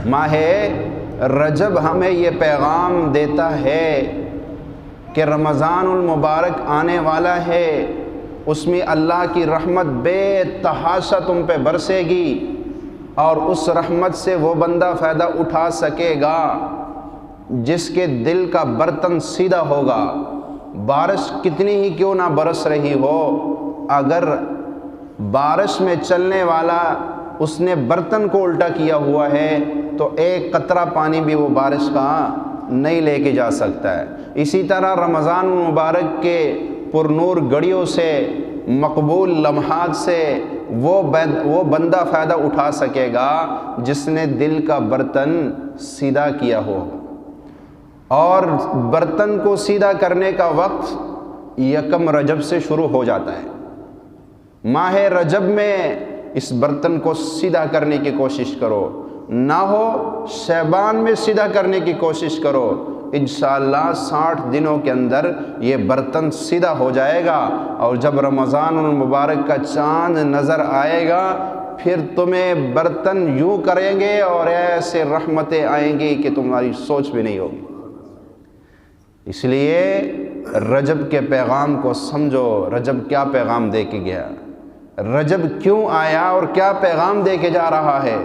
ماہ رجب ہمیں یہ پیغام دیتا ہے کہ رمضان المبارک آنے والا ہے، اس میں اللہ کی رحمت بے تحاشا تم پہ برسے گی، اور اس رحمت سے وہ بندہ فائدہ اٹھا سکے گا جس کے دل کا برتن سیدھا ہوگا۔ بارش کتنی ہی کیوں نہ برس رہی ہو، اگر بارش میں چلنے والا اس نے برتن کو الٹا کیا ہوا ہے تو ایک قطرہ پانی بھی وہ بارش کا نہیں لے کے جا سکتا ہے۔ اسی طرح رمضان المبارک کے پرنور گھڑیوں سے، مقبول لمحات سے وہ بندہ فائدہ اٹھا سکے گا جس نے دل کا برتن سیدھا کیا ہو۔ اور برتن کو سیدھا کرنے کا وقت یکم رجب سے شروع ہو جاتا ہے۔ ماہ رجب میں اس برتن کو سیدھا کرنے کی کوشش کرو، نہ ہو شعبان میں سیدھا کرنے کی کوشش کرو، انشاءاللہ 60 دنوں کے اندر یہ برتن سیدھا ہو جائے گا۔ اور جب رمضان المبارک کا چاند نظر آئے گا پھر تمہیں برتن یوں کریں گے اور ایسے رحمتیں آئیں گی کہ تمہاری سوچ بھی نہیں ہوگی۔ اس لیے رجب کے پیغام کو سمجھو، رجب کیا پیغام دے کے گیا، رجب کیوں آیا اور کیا پیغام دے کے جا رہا ہے۔